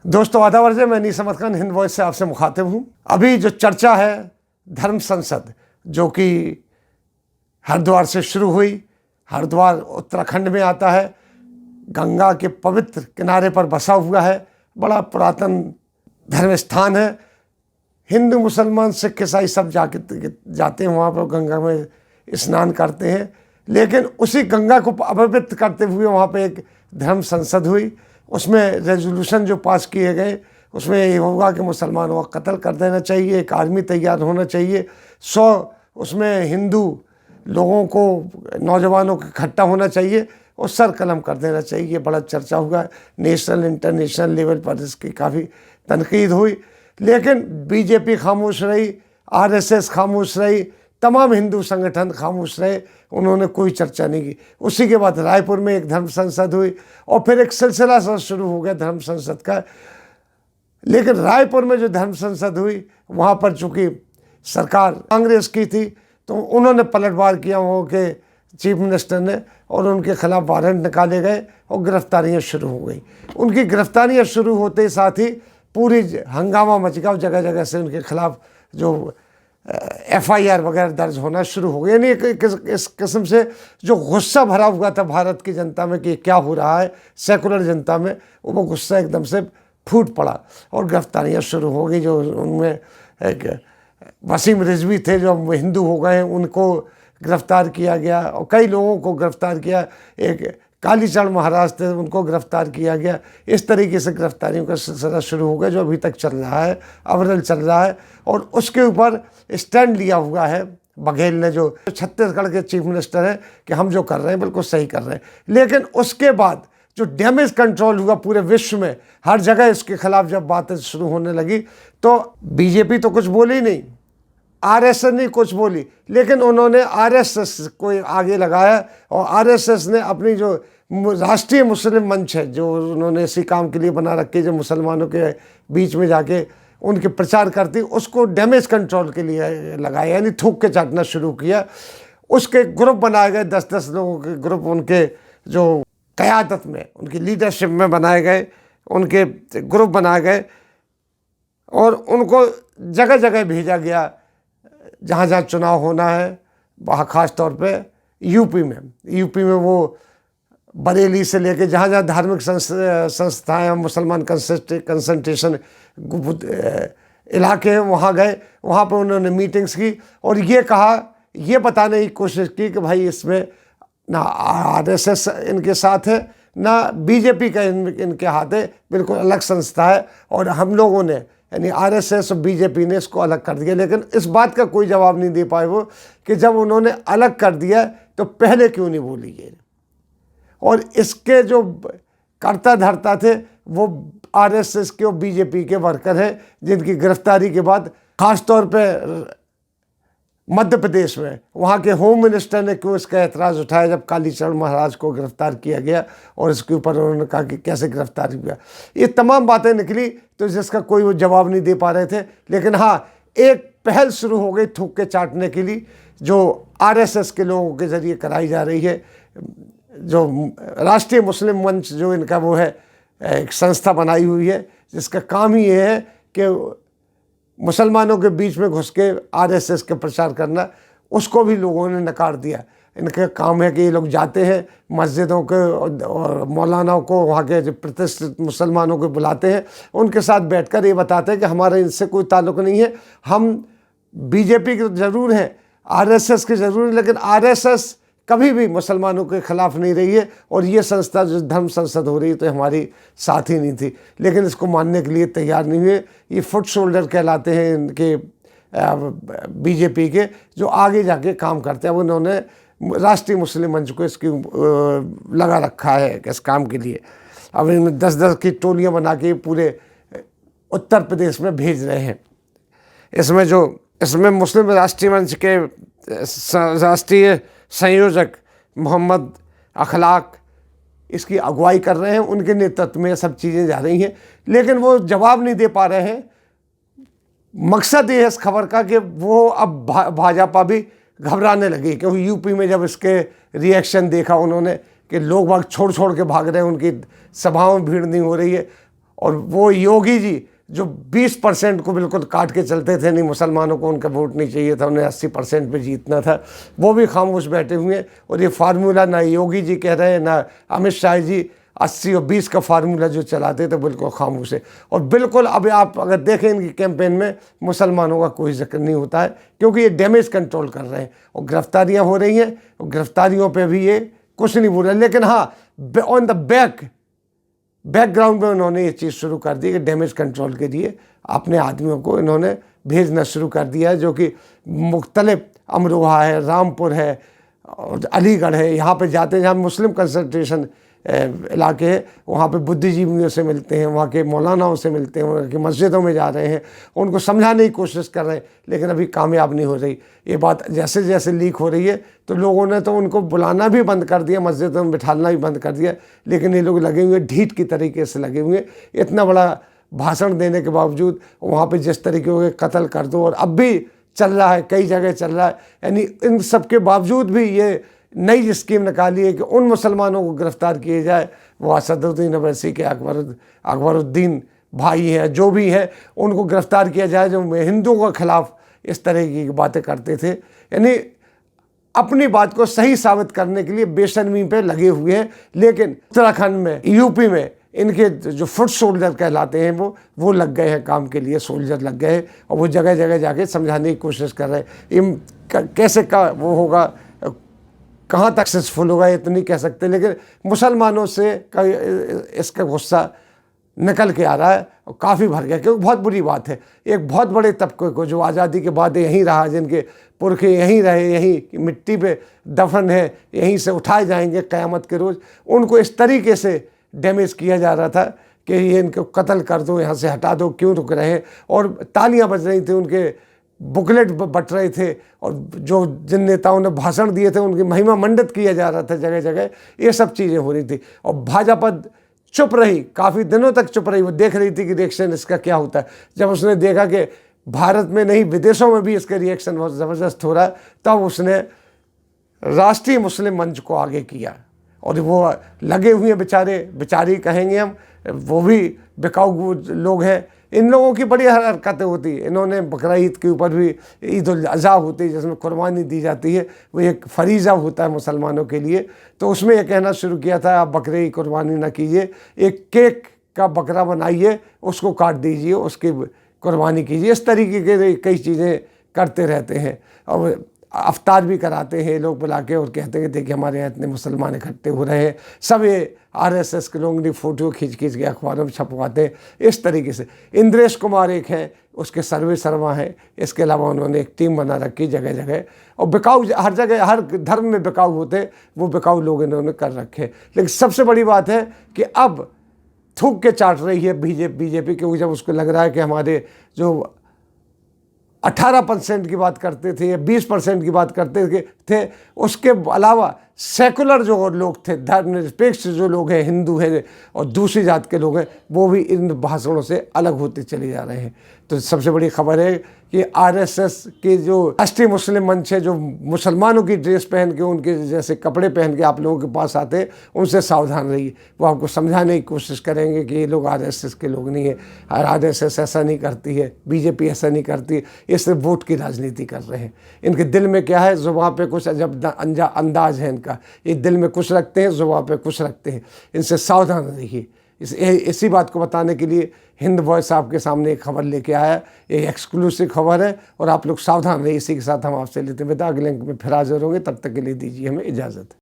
दोस्तों आदाब है, मैं नीस अहमद खान हिंद वॉइस से आपसे मुखातिब हूँ। अभी जो चर्चा है धर्म संसद, जो कि हरिद्वार से शुरू हुई, हरिद्वार उत्तराखंड में आता है, गंगा के पवित्र किनारे पर बसा हुआ है, बड़ा पुरातन धर्म स्थान है। हिंदू मुसलमान सिख ईसाई सब जाते हैं वहाँ पर, गंगा में स्नान करते हैं। लेकिन उसी गंगा को अपवित्र करते हुए वहाँ पे एक धर्म संसद हुई। उसमें रेजोल्यूशन जो पास किए गए, उसमें ये होगा कि मुसलमानों का कत्ल कर देना चाहिए, एक आर्मी तैयार होना चाहिए, 100 उसमें हिंदू लोगों को, नौजवानों को इकट्ठा होना चाहिए और सर कलम कर देना चाहिए। बड़ा चर्चा हुआ, नेशनल इंटरनेशनल लेवल पर इसकी काफ़ी तनकीद हुई। लेकिन बीजेपी खामोश रही, आरएसएस खामोश रही, तमाम हिंदू संगठन खामोश रहे, उन्होंने कोई चर्चा नहीं की। उसी के बाद रायपुर में एक धर्म संसद हुई और फिर एक सिलसिला सा शुरू हो गया धर्म संसद का। लेकिन रायपुर में जो धर्म संसद हुई, वहाँ पर चूँकि सरकार कांग्रेस की थी, तो उन्होंने पलटवार किया वहाँ के चीफ मिनिस्टर ने, और उनके खिलाफ वारंट निकाले गए और गिरफ्तारियाँ शुरू हो गई। उनकी गिरफ्तारियाँ शुरू होते साथ ही पूरी हंगामा मच गया, जगह जगह से उनके खिलाफ जो FIR वगैरह दर्ज होना शुरू हो गया। यानी इस किस्म से जो गुस्सा भरा हुआ था भारत की जनता में कि क्या हो रहा है, सेकुलर जनता में, वो गुस्सा एकदम से फूट पड़ा और गिरफ्तारियाँ शुरू हो गई। जो उनमें एक वसीम रिजवी थे जो हिंदू हो गए, उनको गिरफ्तार किया गया और कई लोगों को गिरफ्तार किया। एक कालीचरण महाराज थे, उनको गिरफ्तार किया गया। इस तरीके से गिरफ्तारियों का सिलसिला शुरू हो गया जो अभी तक चल रहा है, अविरल चल रहा है। और उसके ऊपर स्टैंड लिया हुआ है बघेल ने, जो छत्तीसगढ़ के चीफ मिनिस्टर हैं, कि हम जो कर रहे हैं बिल्कुल सही कर रहे हैं। लेकिन उसके बाद जो डैमेज कंट्रोल हुआ पूरे विश्व में, हर जगह इसके खिलाफ जब बातें शुरू होने लगी, तो बीजेपी तो कुछ बोली नहीं, RSS ने कुछ बोली, लेकिन उन्होंने RSS को आगे लगाया और RSS ने अपनी जो राष्ट्रीय मुस्लिम मंच है, जो उन्होंने इसी काम के लिए बना रखी, जो मुसलमानों के बीच में जाके उनके प्रचार करती, उसको डैमेज कंट्रोल के लिए लगाया, यानी थूक के चाटना शुरू किया। उसके ग्रुप बनाए गए, 10-10 लोगों के ग्रुप उनके जो क़यादत में, उनकी लीडरशिप में बनाए गए, उनके ग्रुप बनाए गए और उनको जगह जगह भेजा गया जहाँ जहाँ चुनाव होना है। वहाँ ख़ास तौर पे यूपी में वो बरेली से लेके जहाँ जहाँ धार्मिक संस्थाएं, मुसलमान कंसंट्रेशन इलाके हैं, वहाँ गए। वहाँ पर उन्होंने मीटिंग्स की और ये कहा, ये बताने की कोशिश की कि भाई इसमें ना RSS इनके साथ है, ना बीजेपी का इनके हाथ है, बिल्कुल अलग संस्था है। और हम लोगों ने, यानी RSS और बीजेपी ने इसको अलग कर दिया। लेकिन इस बात का कोई जवाब नहीं दे पाए वो कि जब उन्होंने अलग कर दिया तो पहले क्यों नहीं बोली ये। और इसके जो कर्ता धर्ता थे वो RSS के और बीजेपी के वर्कर हैं, जिनकी गिरफ्तारी के बाद खास तौर पे मध्य प्रदेश में वहाँ के होम मिनिस्टर ने क्यों इसका एतराज़ उठाया जब कालीचरण महाराज को गिरफ्तार किया गया, और इसके ऊपर उन्होंने कहा कि कैसे गिरफ्तार हुआ। ये तमाम बातें निकली तो जिसका कोई वो जवाब नहीं दे पा रहे थे। लेकिन हाँ, एक पहल शुरू हो गई थूक के चाटने के लिए, जो RSS के लोगों के ज़रिए कराई जा रही है। जो राष्ट्रीय मुस्लिम मंच जो इनका वो है, एक संस्था बनाई हुई है जिसका काम ही ये है कि मुसलमानों के बीच में घुस के RSS के प्रचार करना, उसको भी लोगों ने नकार दिया। इनका काम है कि ये लोग जाते हैं मस्जिदों के और मौलानाओं को, वहाँ के जो प्रतिष्ठित मुसलमानों को बुलाते हैं, उनके साथ बैठकर ये बताते हैं कि हमारा इनसे कोई ताल्लुक़ नहीं है, हम बीजेपी के ज़रूर हैं, RSS के ज़रूर हैं, लेकिन RSS कभी भी मुसलमानों के ख़िलाफ़ नहीं रही है। और ये संस्था जो धर्म संसद हो रही है तो हमारी साथ ही नहीं थी, लेकिन इसको मानने के लिए तैयार नहीं हुए। ये फुट शोल्डर कहलाते हैं इनके बीजेपी के, जो आगे जाके काम करते हैं। उन्होंने राष्ट्रीय मुस्लिम मंच को इसकी लगा रखा है इस काम के लिए। अब इनमें 10-10 की टोलियाँ बना के पूरे उत्तर प्रदेश में भेज रहे हैं। इसमें मुस्लिम राष्ट्रीय मंच के राष्ट्रीय संयोजक मोहम्मद अखलाक इसकी अगुवाई कर रहे हैं, उनके नेतृत्व में सब चीज़ें जा रही हैं। लेकिन वो जवाब नहीं दे पा रहे हैं। मकसद ये है इस खबर का कि वो अब भाजपा भी घबराने लगी, क्योंकि यूपी में जब इसके रिएक्शन देखा उन्होंने कि लोग बाग छोड़ छोड़ के भाग रहे हैं, उनकी सभाओं में भीड़ नहीं हो रही है, और वो योगी जी जो 20% को बिल्कुल काट के चलते थे, नहीं मुसलमानों को उनका वोट नहीं चाहिए था, उन्हें 80% पे जीतना था, वो भी खामोश बैठे हुए हैं। और ये फार्मूला ना योगी जी कह रहे हैं ना अमित शाह जी 80 और 20 का फार्मूला जो चलाते थे बिल्कुल खामोश है। और बिल्कुल अब आप अगर देखें इनकी कैंपेन में मुसलमानों का कोई जिक्र नहीं होता है, क्योंकि ये डैमेज कंट्रोल कर रहे हैं और गिरफ्तारियाँ हो रही हैं और गिरफ्तारियों पर भी ये कुछ नहीं बोल रहे। लेकिन हाँ, ऑन द बैकग्राउंड में उन्होंने ये चीज़ शुरू कर दी कि डैमेज कंट्रोल के लिए अपने आदमियों को इन्होंने भेजना शुरू कर दिया है, जो कि मुख्तलिफ अमरोहा है, रामपुर है और अलीगढ़ है, यहाँ पे जाते हैं जहाँ मुस्लिम कंसंट्रेशन इलाके हैं, वहाँ पे बुद्धिजीवियों से मिलते हैं, वहाँ के मौलानाओं से मिलते हैं, वहाँ की मस्जिदों में जा रहे हैं, उनको समझाने की कोशिश कर रहे हैं, लेकिन अभी कामयाब नहीं हो रही। ये बात जैसे जैसे लीक हो रही है तो लोगों ने तो उनको बुलाना भी बंद कर दिया, मस्जिदों में बिठाना भी बंद कर दिया, लेकिन ये लोग लगे हुए ढीठ की तरीके से लगे हुए। इतना बड़ा भाषण देने के बावजूद वहाँ पर जिस तरीके के कत्ल कर दो, और अब भी चल रहा है, कई जगह चल रहा है, यानी इन सब के बावजूद भी ये नई स्कीम निकाली है कि उन मुसलमानों को गिरफ्तार किए जाए वो असदुद्दीन ओवैसी के अकबरुद्दीन भाई हैं, जो भी हैं, उनको गिरफ्तार किया जाए जो हिंदुओं के खिलाफ इस तरह की बातें करते थे। यानी अपनी बात को सही साबित करने के लिए बेशर्मी पे लगे हुए हैं। लेकिन उत्तराखंड में, यूपी में इनके जो फुट सोल्जर कहलाते हैं वो लग गए हैं काम के लिए, सोल्जर लग गए हैं और वो जगह जगह जाके समझाने की कोशिश कर रहे हैं। कैसे का वो होगा, कहाँ तक सक्सेसफुल होगा ये तो नहीं कह सकते, लेकिन मुसलमानों से इसका गुस्सा निकल के आ रहा है और काफ़ी भर गया, क्योंकि बहुत बुरी बात है एक बहुत बड़े तबके को जो आज़ादी के बाद यहीं रहा, जिनके पुरखे यहीं रहे, यहीं मिट्टी पे दफन है, यहीं से उठाए जाएंगे क़यामत के रोज़, उनको इस तरीके से डैमेज किया जा रहा था कि ये इनको कत्ल कर दो, यहाँ से हटा दो, क्यों रुक रहे हैं। और तालियां बज रही थी, उनके बुकलेट बट रहे थे, और जो जिन नेताओं ने भाषण दिए थे उनकी महिमा मंडित किया जा रहा था जगह जगह, ये सब चीज़ें हो रही थी। और भाजपा चुप रही, काफ़ी दिनों तक चुप रही, वो देख रही थी कि रिएक्शन इसका क्या होता है। जब उसने देखा कि भारत में नहीं विदेशों में भी इसका रिएक्शन बहुत ज़बरदस्त हो रहा है, तब उसने राष्ट्रीय मुस्लिम मंच को आगे किया। और वो लगे हुए बेचारी कहेंगे हम, वो भी बिकाऊ लोग हैं। इन लोगों की बड़ी हरकतें होती है। इन्होंने बकरा ईद के ऊपर भी, ईद उल अज़हा होती है जिसमें कुर्बानी दी जाती है, वो एक फरीज़ा होता है मुसलमानों के लिए, तो उसमें यह कहना शुरू किया था आप बकरे की कुर्बानी ना कीजिए, एक केक का बकरा बनाइए, उसको काट दीजिए, उसकी कुर्बानी कीजिए। इस तरीके के कई चीज़ें करते रहते हैं। और अफ्तार भी कराते हैं लोग बुला के और कहते हैं देखिए हमारे यहाँ इतने मुसलमान इकट्ठे हो रहे हैं। सब ये आरएसएस के लोग ने फ़ोटो खींच के अखबारों में छपवाते हैं इस तरीके से। इंद्रेश कुमार एक हैं, उसके सर्वे शर्मा हैं, इसके अलावा उन्होंने एक टीम बना रखी जगह जगह, और बिकाऊ हर जगह, हर धर्म में बिकाऊ होते, वो बिकाऊ लोग इन्होंने कर रखे। लेकिन सबसे बड़ी बात है कि अब थूक के चाट रही है बीजेपी, क्योंकि जब उसको लग रहा है कि हमारे जो 18% की बात करते थे या 20% की बात करते थे, उसके अलावा सेकुलर जो लोग थे, धर्मनिरपेक्ष जो लोग हैं, हिंदू हैं और दूसरी जात के लोग हैं, वो भी इन भाषणों से अलग होते चले जा रहे हैं। तो सबसे बड़ी खबर है कि आरएसएस के जो राष्ट्रीय मुस्लिम मंच है, जो मुसलमानों की ड्रेस पहन के, उनके जैसे कपड़े पहन के आप लोगों के पास आते हैं, उनसे सावधान रहिए। वो आपको समझाने की कोशिश करेंगे कि ये लोग आरएसएस के लोग नहीं है, आरएसएस ऐसा नहीं करती है, बीजेपी ऐसा नहीं करती है, ये सिर्फ वोट की राजनीति कर रहे हैं। इनके दिल में क्या है, ज़ुबान पे कुछ अजब अंदाज है इनका, ये दिल में कुछ रखते हैं, ज़ुबान पे कुछ रखते हैं। इनसे सावधान रहिए। इसी बात को बताने के लिए हिंद वॉइस आपके सामने एक खबर लेके आया। ये एक्सक्लूसिव खबर है और आप लोग सावधान रहिए। इसी के साथ हम आपसे लेते हैं विदा। अगले लिंक में फिर हाजिर होंगे, तब तक के लिए दीजिए हमें इजाज़त।